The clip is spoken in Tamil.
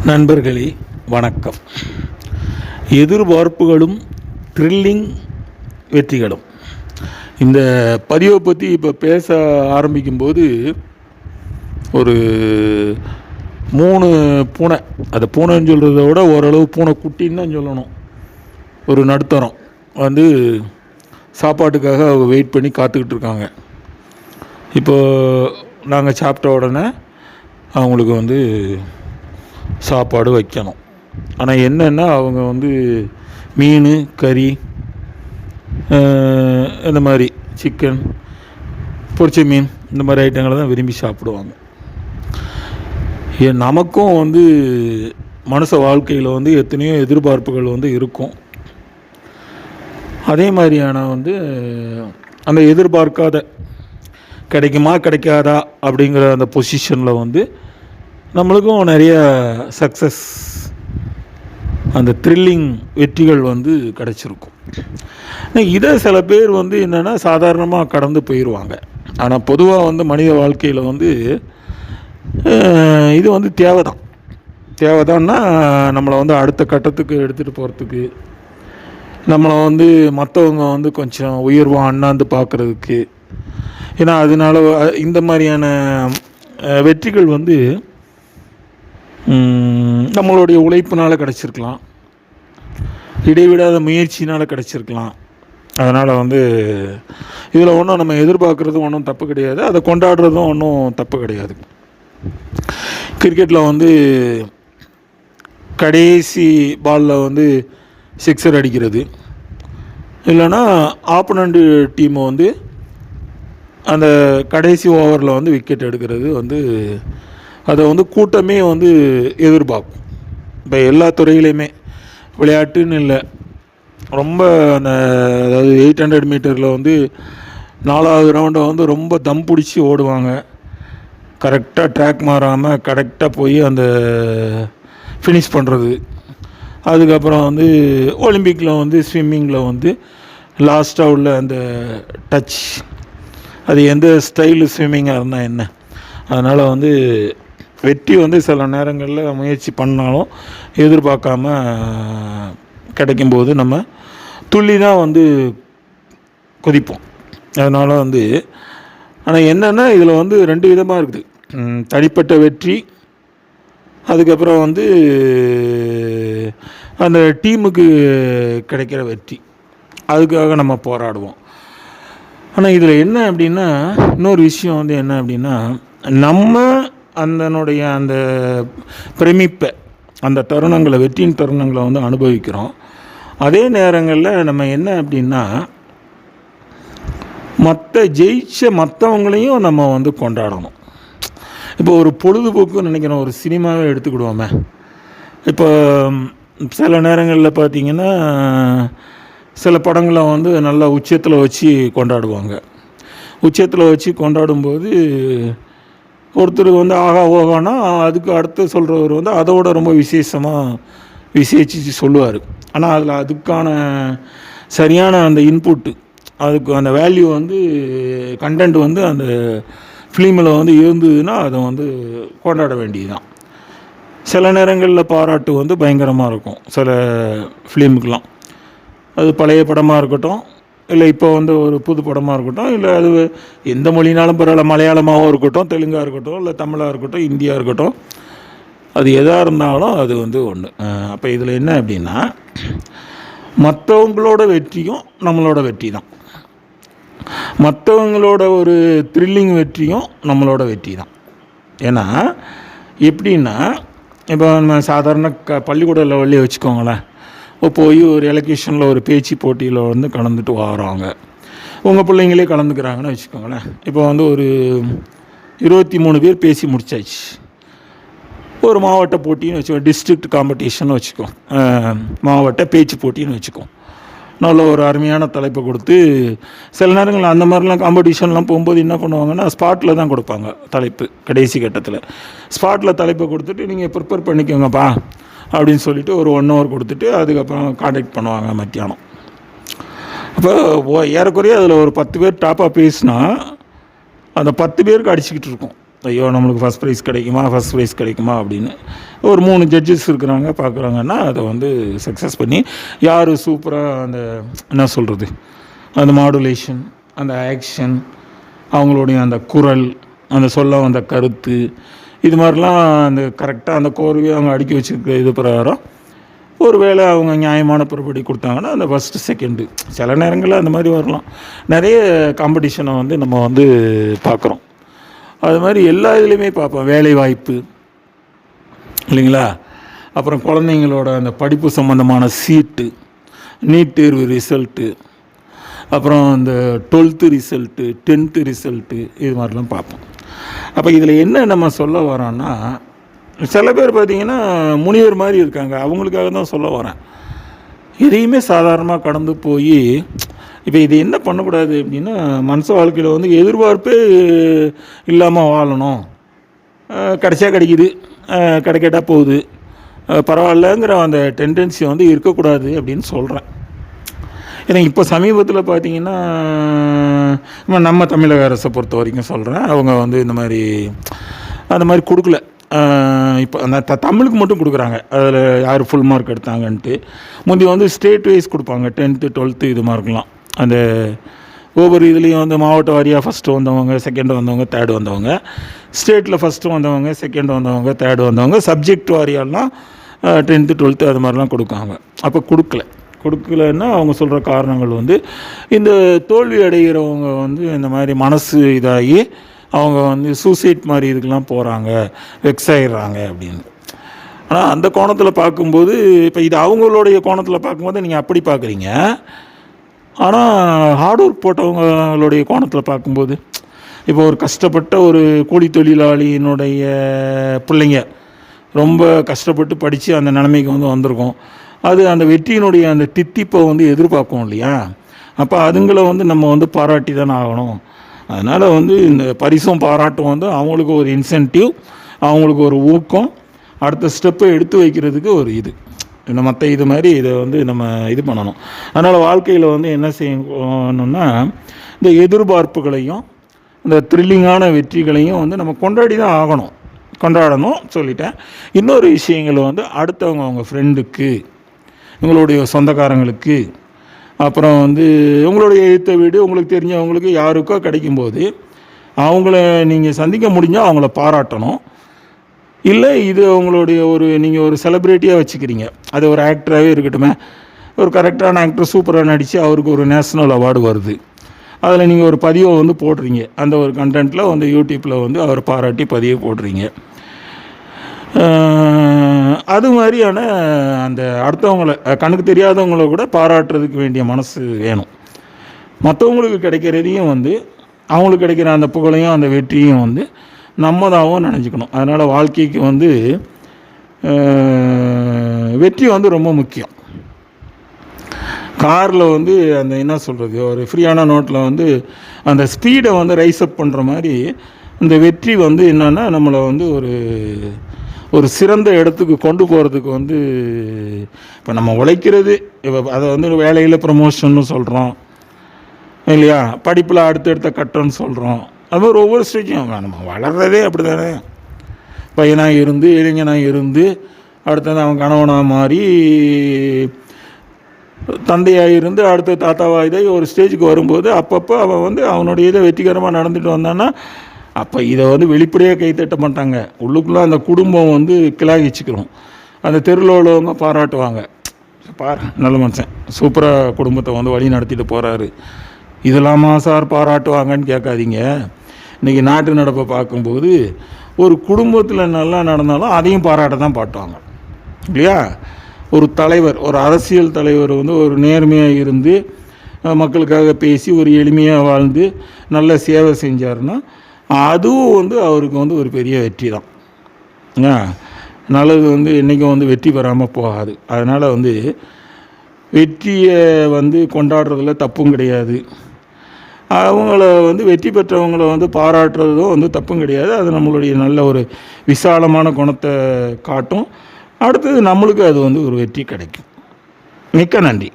நண்பர்களே வணக்கம். எதிர்பார்ப்புகளும் த்ரில்லிங் வெற்றிகளும். இந்த பதிவை பற்றி இப்போ பேச ஆரம்பிக்கும்போது ஒரு 3 பூனை, அது பூனைன்னு சொல்கிறத விட ஓரளவு பூனை குட்டின்னு தான் சொல்லணும். ஒரு நடுத்தரம் வந்து சாப்பாட்டுக்காக அவங்க வெயிட் பண்ணி காத்துக்கிட்டு இருக்காங்க. இப்போ நாங்கள் சாப்பிட்ட உடனே அவங்களுக்கு வந்து சாப்பாடு வைக்கணும். ஆனால் என்னென்னா அவங்க வந்து மீன், கறி, இந்த மாதிரி சிக்கன், பொரிச்ச மீன், இந்த மாதிரி ஐட்டங்களை தான் விரும்பி சாப்பிடுவாங்க. நமக்கும் வந்து மனுஷ வாழ்க்கையில் வந்து எத்தனையோ எதிர்பார்ப்புகள் வந்து இருக்கும். அதே மாதிரியான வந்து அந்த எதிர்பார்க்காத கிடைக்குமா கிடைக்காதா அப்படிங்கிற அந்த பொசிஷனில் வந்து நம்மளுக்கும் நிறைய சக்ஸஸ், அந்த த்ரில்லிங் வெற்றிகள் வந்து கிடச்சிருக்கும். இதை சில பேர் வந்து என்னென்னா சாதாரணமாக கடந்து போயிடுவாங்க. ஆனால் பொதுவாக வந்து மனித வாழ்க்கையில் வந்து இது வந்து தேவைதான்னா நம்மளை வந்து அடுத்த கட்டத்துக்கு எடுத்துகிட்டு போகிறதுக்கு, நம்மளை வந்து மற்றவங்க வந்து கொஞ்சம் உயர்வாக அண்ணாந்து பார்க்குறதுக்கு. ஏன்னா அதனால இந்த மாதிரியான வெற்றிகள் வந்து நம்மளுடைய உழைப்பினால் கிடச்சிருக்கலாம், இடைவிடாத முயற்சினால் கிடச்சிருக்கலாம். அதனால் வந்து இதில் ஒன்றும் நம்ம எதிர்பார்க்குறதும் ஒன்றும் தப்பு கிடையாது, அதை கொண்டாடுறதும் ஒன்றும் தப்பு கிடையாது. கிரிக்கெட்டில் வந்து கடைசி பாலில் வந்து சிக்ஸர் அடிக்கிறது, இல்லைன்னா ஆப்போனண்ட் டீமை வந்து அந்த கடைசி ஓவரில் வந்து விக்கெட் எடுக்கிறது வந்து அதை வந்து கூட்டமே வந்து எதிர்பார்க்கும். இப்போ எல்லா துறையிலையுமே, விளையாட்டுன்னு இல்லை, ரொம்ப அந்த அதாவது 800 மீட்டரில் வந்து 4வது ரவுண்டை வந்து ரொம்ப தம் பிடிச்சி ஓடுவாங்க. கரெக்டாக ட்ராக் மாறாமல் கரெக்டாக போய் அந்த ஃபினிஷ் பண்ணுறது. அதுக்கப்புறம் வந்து ஒலிம்பிக்கில் வந்து ஸ்விம்மிங்கில் வந்து லாஸ்ட்டாக உள்ள அந்த டச், அது எந்த ஸ்டைலு ஸ்விம்மிங்காக இருந்தால் என்ன. அதனால் வந்து வெற்றி வந்து சில நேரங்களில் முயற்சி பண்ணாலும் எதிர்பார்க்காம கிடைக்கும்போது நம்ம துள்ளி தான் வந்து குதிப்போம். அதனால் வந்து ஆனால் என்னென்னா இதில் வந்து 2 விதமாக இருக்குது. தனிப்பட்ட வெற்றி, அதுக்கப்புறம் வந்து அந்த டீமுக்கு கிடைக்கிற வெற்றி, அதுக்காக நம்ம போராடுவோம். ஆனால் இதில் என்ன அப்படின்னா, இன்னொரு விஷயம் வந்து என்ன அப்படின்னா, நம்ம அதனுடைய அந்த பிரமிப்பை, அந்த தருணங்களை, வெற்றியின் தருணங்களை வந்து அனுபவிக்கிறோம். அதே நேரங்களில் நம்ம என்ன அப்படின்னா, மற்றவங்களையும் நம்ம வந்து கொண்டாடணும். இப்போ ஒரு பொழுதுபோக்குன்னு நினைக்கிறோம், ஒரு சினிமாவே எடுத்துக்கிடுவோமே. இப்போ சில நேரங்களில் பார்த்திங்கன்னா சில படங்களை வந்து நல்லா உச்சத்தில் வச்சு கொண்டாடுவாங்க. உச்சத்தில் வச்சு கொண்டாடும்போது ஒருத்தர் வந்து ஆகா ஓகானா அதுக்கு அடுத்து சொல்கிறவர் வந்து அதோட ரொம்ப விசேஷித்து சொல்லுவார். ஆனால் அதில் அதுக்கான சரியான அந்த இன்புட்டு, அதுக்கு அந்த வேல்யூ வந்து கண்டென்ட் வந்து அந்த ஃபிலிமில் வந்து இருந்ததுன்னா அதை வந்து கொண்டாட வேண்டியது தான். சில நேரங்களில் பாராட்டு வந்து பயங்கரமாக இருக்கும் சில ஃபிலிமுக்கெலாம். அது பழைய படமாக இருக்கட்டும், இல்லை இப்போ வந்து ஒரு புது படமாக இருக்கட்டும், இல்லை அது எந்த மொழினாலும் பரவாயில்ல, மலையாளமாகவும் இருக்கட்டும், தெலுங்காக இருக்கட்டும், இல்லை தமிழாக இருக்கட்டும், இந்தியாக இருக்கட்டும், அது எதாக இருந்தாலும் அது வந்து ஒன்று. அப்போ இதில் என்ன அப்படின்னா, மற்றவங்களோட வெற்றியும் நம்மளோட வெற்றி தான், மற்றவங்களோட ஒரு த்ரில்லிங் வெற்றியும் நம்மளோட வெற்றி தான். ஏன்னா எப்படின்னா, இப்போ நம்ம சாதாரண பள்ளிக்கூட லெவல்லே வச்சுக்கோங்களேன். போய் ஒரு எலக்யூஷனில் ஒரு பேச்சு போட்டியில் வந்து கலந்துட்டு வராங்க, உங்கள் பிள்ளைங்களே கலந்துக்கிறாங்கன்னு வச்சுக்கோங்களேன். இப்போ வந்து ஒரு 23 பேர் பேசி முடிச்சாச்சு. ஒரு மாவட்ட போட்டின்னு வச்சுக்கோ, டிஸ்ட்ரிக்ட் காம்படிஷன் வச்சுக்கோ, மாவட்ட பேச்சு போட்டின்னு வச்சுக்கோ. நல்ல ஒரு அருமையான தலைப்பை கொடுத்து, சில நேரங்கள் அந்த மாதிரிலாம் காம்படிஷன்லாம் போகும்போது என்ன பண்ணுவாங்கன்னா ஸ்பாட்டில் தான் கொடுப்பாங்க தலைப்பு. கடைசி கட்டத்தில் ஸ்பாட்டில் தலைப்பை கொடுத்துட்டு நீங்கள் ப்ரிப்பேர் பண்ணிக்கோங்கப்பா அப்படின்னு சொல்லிவிட்டு ஒரு 1 hour கொடுத்துட்டு அதுக்கப்புறம் காண்டாக்ட் பண்ணுவாங்க மத்தியானம். அப்போ ஏறக்குறைய அதில் ஒரு 10 பேர் டாப்பாக பேசினா அந்த 10 பேருக்கு அடிச்சுக்கிட்டு இருக்கும். ஐயோ நம்மளுக்கு ஃபஸ்ட் ப்ரைஸ் கிடைக்குமா அப்படின்னு ஒரு 3 ஜட்ஜஸ் இருக்கிறாங்க பார்க்குறாங்கன்னா அதை வந்து சக்ஸஸ் பண்ணி யார் சூப்பராக அந்த என்ன சொல்கிறது அந்த மாடுலேஷன், அந்த ஆக்ஷன், அவங்களுடைய அந்த குரல், அந்த சொல்ல வந்த கருத்து, இது மாதிரிலாம் அந்த கரெக்டாக அந்த கோர்வையை அவங்க அடுக்கி வச்சுருக்க இது பிரகாரம் ஒரு வேளை அவங்க நியாயமான பொறுப்படி கொடுத்தாங்கன்னா அந்த ஃபஸ்ட்டு செகண்டு சில நேரங்களில் அந்த மாதிரி வரலாம். நிறைய காம்படிஷனை வந்து நம்ம வந்து பார்க்குறோம். அது மாதிரி எல்லா இதுலேயுமே பார்ப்போம். வேலை வாய்ப்பு இல்லைங்களா, அப்புறம் குழந்தைங்களோட அந்த படிப்பு சம்மந்தமான சீட்டு, நீட் தேர்வு ரிசல்ட்டு, அப்புறம் இந்த 12th ரிசல்ட்டு, 10th ரிசல்ட்டு, இது மாதிரிலாம் பார்ப்போம். அப்போ இதில் என்ன நம்ம சொல்ல வரோன்னா, சில பேர் பார்த்திங்கன்னா முனிவர் மாதிரி இருக்காங்க, அவங்களுக்காக தான் சொல்ல வரேன். எதையுமே சாதாரணமாக கடந்து போய் இப்போ இது என்ன பண்ணக்கூடாது அப்படின்னா, மனுஷ வாழ்க்கையில் வந்து எதிர்பார்ப்பே இல்லாமல் வாழணும். கிடைச்சா கிடைக்கிது, கிடைக்கட்டா போகுது, பரவாயில்லங்கிற அந்த டெண்டன்சி வந்து இருக்கக்கூடாது அப்படின்னு சொல்கிறேன். ஏன்னா இப்போ சமீபத்தில் பார்த்திங்கன்னா நம்ம தமிழக அரசை பொறுத்த வரைக்கும் சொல்கிறேன், அவங்க வந்து இந்த மாதிரி அந்த மாதிரி கொடுக்கல. இப்போ அந்த தமிழுக்கு மட்டும் கொடுக்குறாங்க, அதில் யார் ஃபுல் மார்க் எடுத்தாங்கன்ட்டு. முந்தி வந்து ஸ்டேட் வைஸ் கொடுப்பாங்க, 10th 12th இது மார்க்லாம். அந்த ஒவ்வொரு இதுலேயும் வந்து மாவட்ட வாரியாக ஃபஸ்ட்டு வந்தவங்க, செகண்டு வந்தவங்க, தேர்டு வந்தவங்க, ஸ்டேட்டில் ஃபஸ்ட்டு வந்தவங்க, செகண்டு வந்தவங்க, தேர்டு வந்தவங்க, சப்ஜெக்ட் வாரியாலாம் 10th 12th அது மாதிரிலாம் கொடுக்காங்க. அப்போ கொடுக்கலன்னா அவங்க சொல்கிற காரணங்கள் வந்து இந்த தோல்வி அடைகிறவங்க வந்து இந்த மாதிரி மனசு இதாகி அவங்க வந்து சூசைட் மாதிரி இதுக்கெலாம் போகிறாங்க, வெக்ஸ் ஆகிடுறாங்க அப்படின்னு. ஆனால் அந்த கோணத்தில் பார்க்கும்போது, இப்போ இது அவங்களுடைய கோணத்தில் பார்க்கும்போது நீங்கள் அப்படி பார்க்குறீங்க. ஆனால் ஹார்ட் ஒர்க் போட்டவங்களுடைய கோணத்தில் பார்க்கும்போது, இப்போ ஒரு கஷ்டப்பட்ட ஒரு கூலி தொழிலாளியினுடைய பிள்ளைங்க ரொம்ப கஷ்டப்பட்டு படித்து அந்த நிலைமைக்கு வந்து வந்திருக்கோம். அது அந்த வெற்றியினுடைய அந்த தித்திப்பை வந்து எதிர்பார்க்கும் இல்லையா, அப்போ அதுங்களை வந்து நம்ம வந்து பாராட்டி தானே ஆகணும். அதனால் வந்து இந்த பரிசும் பாராட்டும் வந்து அவங்களுக்கு ஒரு இன்சென்டிவ், அவங்களுக்கு ஒரு ஊக்கம், அடுத்த ஸ்டெப்பை எடுத்து வைக்கிறதுக்கு ஒரு இது. இந்த மற்ற இது மாதிரி இதை வந்து நம்ம இது பண்ணணும். அதனால் வாழ்க்கையில் வந்து என்ன செய்யணும்னா, இந்த எதிர்பார்ப்புகளையும் இந்த த்ரில்லிங்கான வெற்றிகளையும் வந்து நம்ம கொண்டாடணும் சொல்லிட்டேன். இன்னொரு விஷயங்கள் வந்து அடுத்தவங்க, அவங்க ஃப்ரெண்டுக்கு, உங்களுடைய சொந்தக்காரங்களுக்கு, அப்புறம் வந்து உங்களுடைய எழுத்த வீடு, உங்களுக்கு தெரிஞ்சவங்களுக்கு யாருக்கோ கிடைக்கும்போது அவங்கள நீங்கள் சந்திக்க முடிஞ்சால் அவங்கள பாராட்டணும். இல்லை இது உங்களுடைய நீங்கள் ஒரு செலிப்ரிட்டியாக வச்சுக்கிறீங்க, அது ஒரு ஆக்டராகவே இருக்கட்டுமே, ஒரு கரெக்டான ஆக்டர் சூப்பராக நடித்து அவருக்கு ஒரு நேஷ்னல் அவார்டு வருது, அதில் நீங்கள் ஒரு பதிவை வந்து போடுறீங்க, அந்த ஒரு கண்டென்ட்டில் வந்து யூடியூப்பில் வந்து அவர் பாராட்டி பதிவை போடுறீங்க. அது மாதிரியான அந்த அடுத்தவங்கள கணக்கு தெரியாதவங்கள கூட பாராட்டுறதுக்கு வேண்டிய மனசு வேணும். மற்றவங்களுக்கு கிடைக்கிறதையும் வந்து அவங்களுக்கு கிடைக்கிற அந்த புகழையும் அந்த வெற்றியும் வந்து நம்மதாகவும் நினச்சிக்கணும். அதனால் வாழ்க்கைக்கு வந்து வெற்றி வந்து ரொம்ப முக்கியம். காரில் வந்து அந்த என்ன சொல்கிறது, ஒரு ஃப்ரீயான நோட்டில் வந்து அந்த ஸ்பீடை வந்து ரைஸ் அப் பண்ணுற மாதிரி இந்த வெற்றி வந்து என்னென்னா நம்மளை வந்து ஒரு சிறந்த இடத்துக்கு கொண்டு போகிறதுக்கு வந்து இப்போ நம்ம உழைக்கிறது, இப்போ அதை வந்து வேலையில் ப்ரமோஷன்னு சொல்கிறோம் இல்லையா, படிப்பில் அடுத்தடுத்த கட்டம்னு சொல்கிறோம். அது மாதிரி ஒவ்வொரு ஸ்டேஜும் நம்ம வளர்கிறதே அப்படி தானே. பையனாக இருந்து இளைஞனாக இருந்து அடுத்தது அவன் கணவனாக மாறி தந்தையாக இருந்து அடுத்த தாத்தாவாக இதை ஒரு ஸ்டேஜுக்கு வரும்போது அப்பப்போ அவன் வந்து அவனுடைய இதை வெற்றிகரமாக நடந்துட்டு வந்தான்னா அப்போ இதை வந்து வெளிப்படையாக கைத்தட்ட மாட்டாங்க. உள்ளுக்குள்ளே அந்த குடும்பம் வந்து கிளாகிச்சுக்கிறோம். அந்த தெருவில் உள்ளவங்க பாராட்டுவாங்க, நல்ல மனுஷன் சூப்பராக குடும்பத்தை வந்து வழி நடத்திட்டு போகிறாரு, இதெல்லாமா சார் பாராட்டுவாங்கன்னு கேட்காதீங்க. இன்றைக்கி நாட்டு நடப்பை பார்க்கும்போது ஒரு குடும்பத்தில் நல்லா நடந்தாலும் அதையும் பாராட்ட தான் பாட்டுவாங்க இல்லையா. ஒரு தலைவர், ஒரு அரசியல் தலைவர் வந்து ஒரு நேர்மையாக இருந்து மக்களுக்காக பேசி ஒரு எளிமையாக வாழ்ந்து நல்ல சேவை செஞ்சார்னா அதுவும் வந்து அவருக்கு வந்து ஒரு பெரிய வெற்றி தான். நல்லது வந்து என்றைக்கும் வந்து வெற்றி பெறாமல் போகாது. அதனால் வந்து வெற்றியை வந்து கொண்டாடுறதுல தப்பும் கிடையாது, அவங்கள வந்து வெற்றி பெற்றவங்கள வந்து பாராட்டுறதும் வந்து தப்பும் கிடையாது. அது நம்மளுடைய நல்ல ஒரு விசாலமான குணத்தை காட்டும். அடுத்தது நம்மளுக்கு அது வந்து ஒரு வெற்றி கிடைக்கும். மிக்க நன்றி.